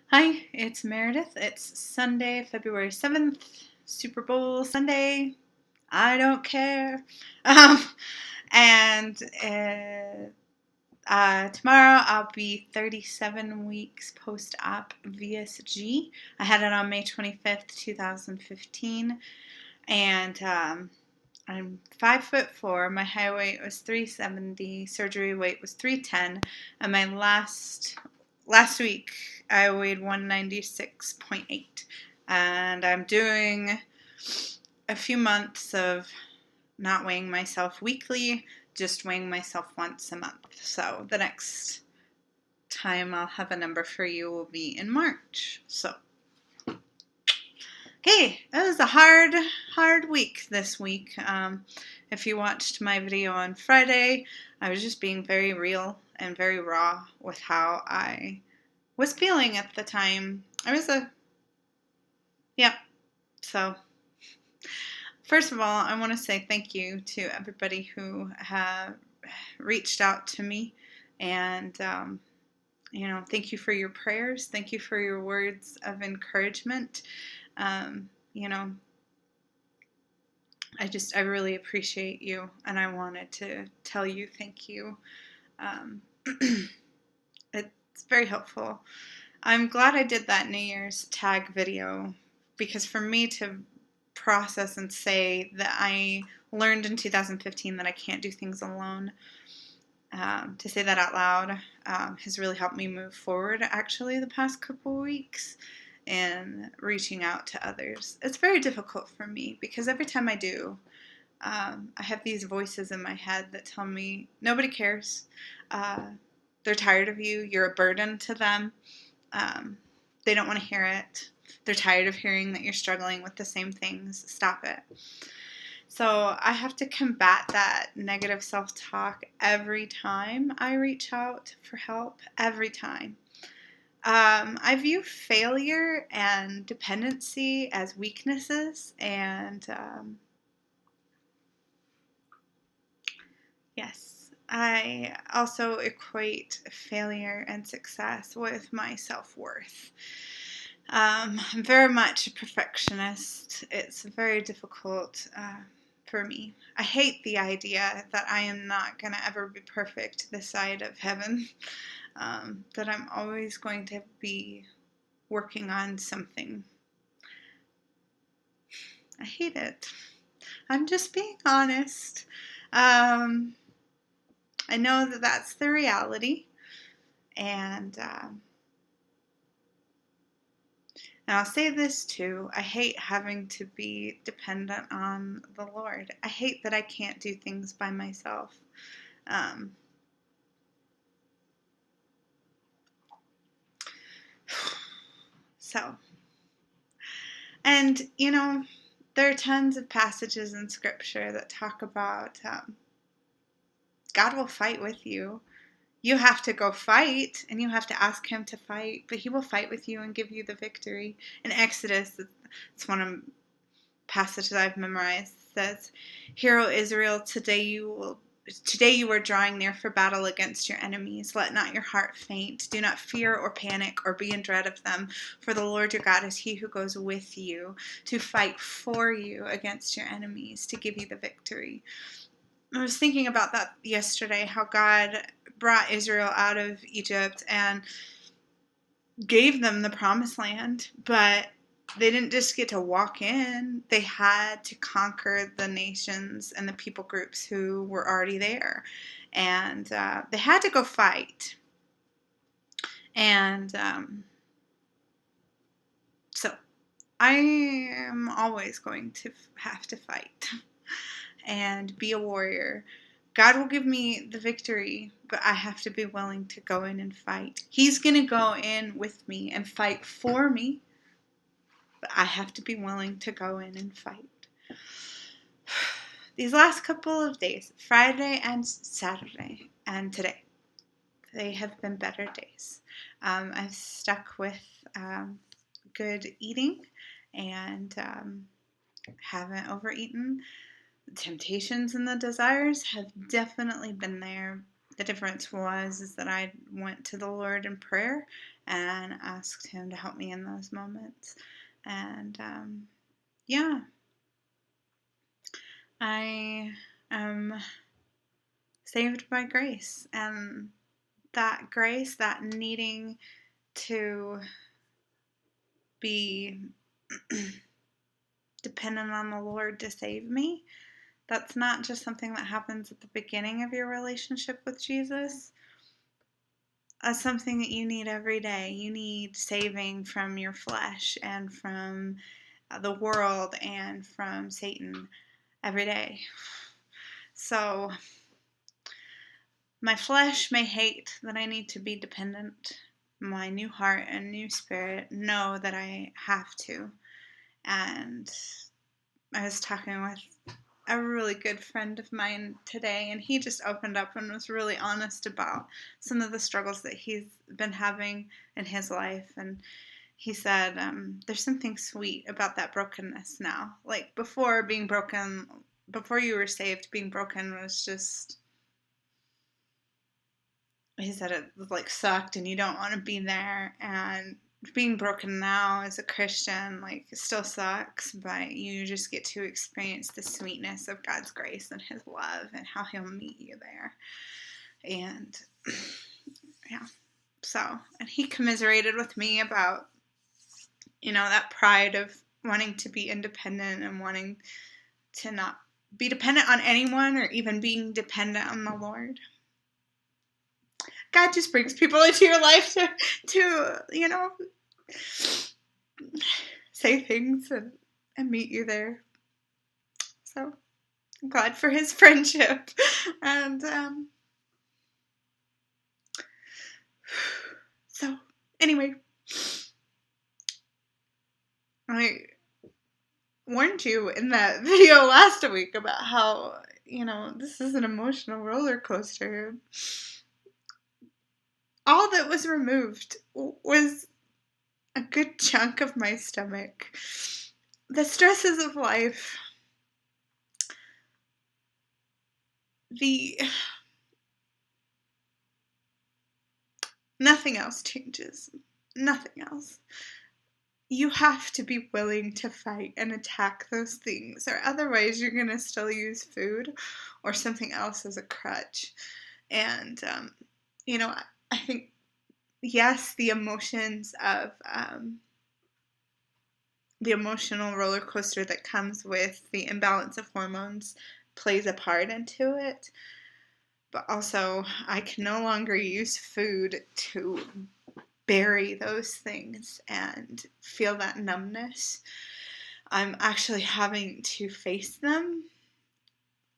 Hi, it's Meredith. It's Sunday, February 7th, Super Bowl Sunday. I don't care. Um, and Tomorrow I'll be 37 weeks post-op VSG. I had it on May 25th, 2015. And I'm 5'4". My high weight was 370. Surgery weight was 310. And my last week I weighed 196.8. And I'm doing a few months of not weighing myself weekly, just weighing myself once a month. So the next time I'll have a number for you will be in March. So okay, it was a hard week this week. If you watched my video on Friday, I was just being very real and very raw with how I was feeling at the time. So first of all, I want to say thank you to everybody who have reached out to me, and thank you for your prayers. Thank you for your words of encouragement. You know, I really appreciate you, and I wanted to tell you thank you. It's very helpful. I'm glad I did that New Year's tag video, because for me to process and say that I learned in 2015 that I can't do things alone, to say that out loud has really helped me move forward, actually, the past couple weeks in reaching out to others. It's very difficult for me because every time I do, I have these voices in my head that tell me nobody cares. They're tired of you. You're a burden to them. They don't want to hear it. They're tired of hearing that you're struggling with the same things. Stop it. So I have to combat that negative self-talk every time I reach out for help, every time. I view failure and dependency as weaknesses, and yes, I also equate failure and success with my self-worth. I'm very much a perfectionist. It's very difficult for me. I hate the idea that I am not going to ever be perfect this side of heaven, that I'm always going to be working on something. I hate it. I'm just being honest. I know that that's the reality, and I'll say this too. I hate having to be dependent on the Lord. I hate that I can't do things by myself. Um, and there are tons of passages in Scripture that talk about God will fight with you. You have to go fight, and you have to ask Him to fight, but He will fight with you and give you the victory. In Exodus, it's one of the passages I've memorized. It says, "Hear, O Israel, today you are drawing near for battle against your enemies. Let not your heart faint. Do not fear or panic or be in dread of them, for the Lord your God is He who goes with you to fight for you against your enemies, to give you the victory." I was thinking about that yesterday, how God brought Israel out of Egypt and gave them the promised land, but they didn't just get to walk in. They had to conquer the nations and the people groups who were already there. And they had to go fight. And so I am always going to have to fight and be a warrior. God will give me the victory, but I have to be willing to go in and fight. He's going to go in with me and fight for me, but I have to be willing to go in and fight. These last couple of days, Friday and Saturday and today, they have been better days. I've stuck with good eating and haven't overeaten. The temptations and the desires have definitely been there, The difference is that I went to the Lord in prayer and asked Him to help me in those moments. And yeah, I am saved by grace. And that grace, that needing to be dependent on the Lord to save me, that's not just something that happens at the beginning of your relationship with Jesus. That's something that you need every day. You need saving from your flesh and from the world and from Satan every day. So my flesh may hate that I need to be dependent. My new heart and new spirit know that I have to. And I was talking with a really good friend of mine today, and he just opened up and was really honest about some of the struggles that he's been having in his life. And he said, there's something sweet about that brokenness now. Like before being broken, before you were saved, being broken was just, he said it like sucked and you don't want to be there. And being broken now as a Christian, like, it still sucks, but you just get to experience the sweetness of God's grace and His love and how He'll meet you there. And yeah, so, and he commiserated with me about, that pride of wanting to be independent and wanting to not be dependent on anyone or even being dependent on the Lord. God just brings people into your life to say things and meet you there. So I'm glad for His friendship. And so anyway, I warned you in that video last week about how, this is an emotional roller coaster. All that was removed was a good chunk of my stomach. The stresses of life, nothing else changes. Nothing else. You have to be willing to fight and attack those things, or otherwise you're going to still use food or something else as a crutch. And, I think, yes, the emotions of the emotional roller coaster that comes with the imbalance of hormones plays a part into it. But also, I can no longer use food to bury those things and feel that numbness. I'm actually having to face them.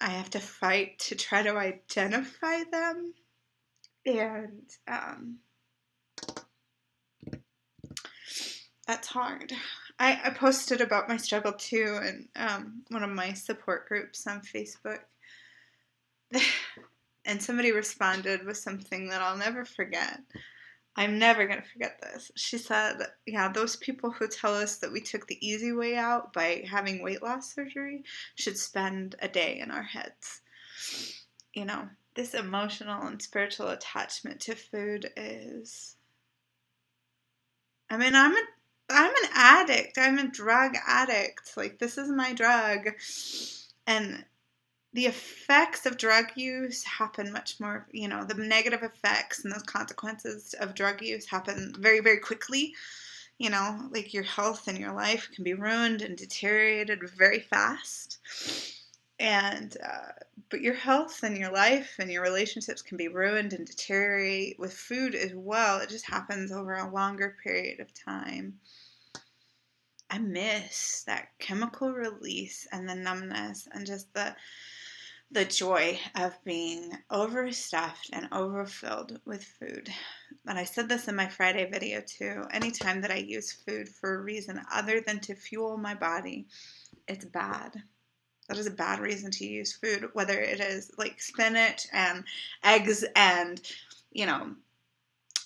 I have to fight to try to identify them. And that's hard. I posted about my struggle too in one of my support groups on Facebook. And somebody responded with something that I'll never forget. I'm never going to forget this. She said, yeah, those people who tell us that we took the easy way out by having weight loss surgery should spend a day in our heads. This emotional and spiritual attachment to food is... I'm an addict. I'm a drug addict. Like, this is my drug. And the effects of drug use happen much more, the negative effects and those consequences of drug use happen very, very quickly. Like your health and your life can be ruined and deteriorated very fast. And, but your health and your life and your relationships can be ruined and deteriorate with food as well. It just happens over a longer period of time. I miss that chemical release and the numbness and just the joy of being overstuffed and overfilled with food. And I said this in my Friday video too. Anytime that I use food for a reason other than to fuel my body, it's bad. That is a bad reason to use food, whether it is like spinach and eggs and,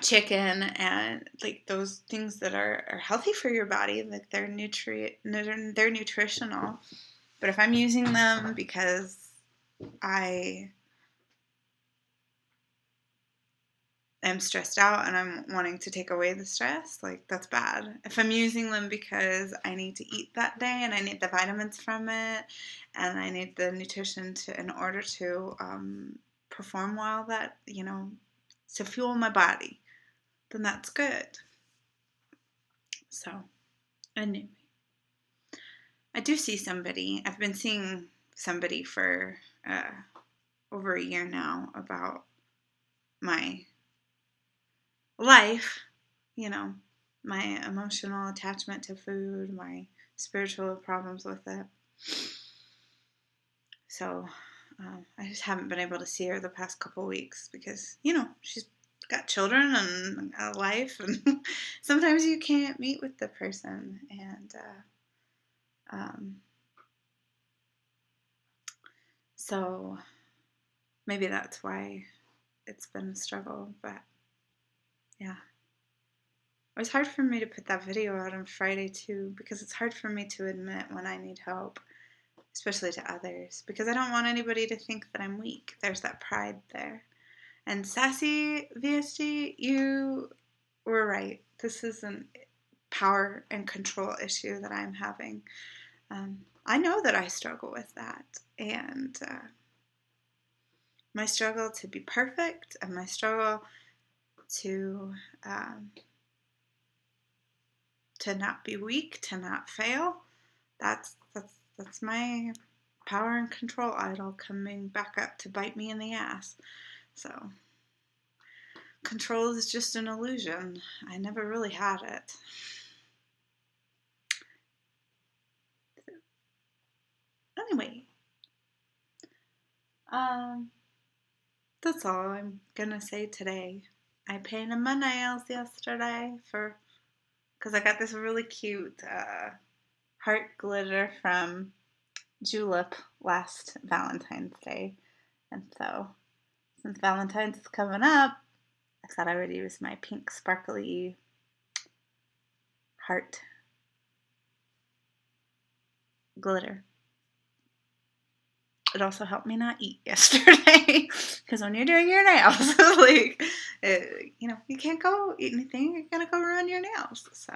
chicken and like those things that are healthy for your body, like they're nutritional. But if I'm using them because I am stressed out and I'm wanting to take away the stress, like, that's bad. If I'm using them because I need to eat that day and I need the vitamins from it and I need the nutrition in order to perform well, that, to fuel my body, then that's good. So, anyway, I do see somebody. I've been seeing somebody for over a year now about my life, my emotional attachment to food, my spiritual problems with it. So I just haven't been able to see her the past couple of weeks because, she's got children and a life, and sometimes you can't meet with the person. And so maybe that's why it's been a struggle, but yeah. It was hard for me to put that video out on Friday too, because it's hard for me to admit when I need help, especially to others, because I don't want anybody to think that I'm weak. There's that pride there. And Sassy VSG, you were right. This is a power and control issue that I'm having. I know that I struggle with that, and my struggle to be perfect and my struggle to not be weak, to not fail, that's my power and control idol coming back up to bite me in the ass. So control is just an illusion. I never really had it. Anyway, that's all I'm gonna say today. I painted my nails yesterday because I got this really cute heart glitter from Julep last Valentine's Day. And so, since Valentine's is coming up, I thought I would use my pink sparkly heart glitter. It also helped me not eat yesterday, because when you're doing your nails, you can't go eat anything. You're gonna go ruin your nails. So,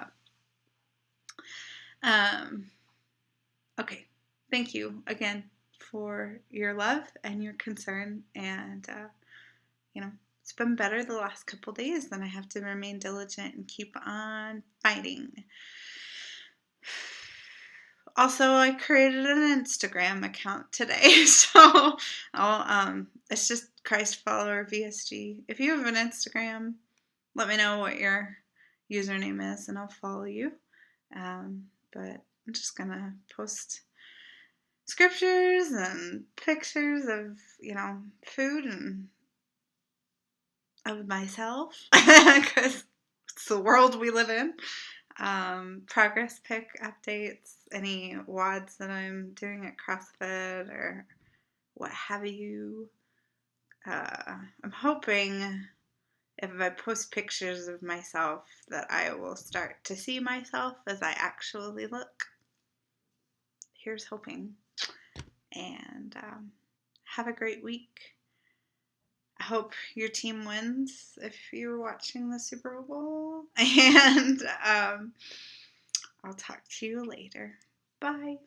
okay. Thank you again for your love and your concern, and it's been better the last couple days. Then I have to remain diligent and keep on fighting. Also, I created an Instagram account today, so it's just Christ Follower VSG. If you have an Instagram, let me know what your username is, and I'll follow you. But I'm just gonna post scriptures and pictures of food and of myself, because it's the world we live in. Progress pic updates, any WODs that I'm doing at CrossFit or what have you. I'm hoping if I post pictures of myself that I will start to see myself as I actually look. Here's hoping. And have a great week. I hope your team wins if you're watching the Super Bowl. And I'll talk to you later. Bye.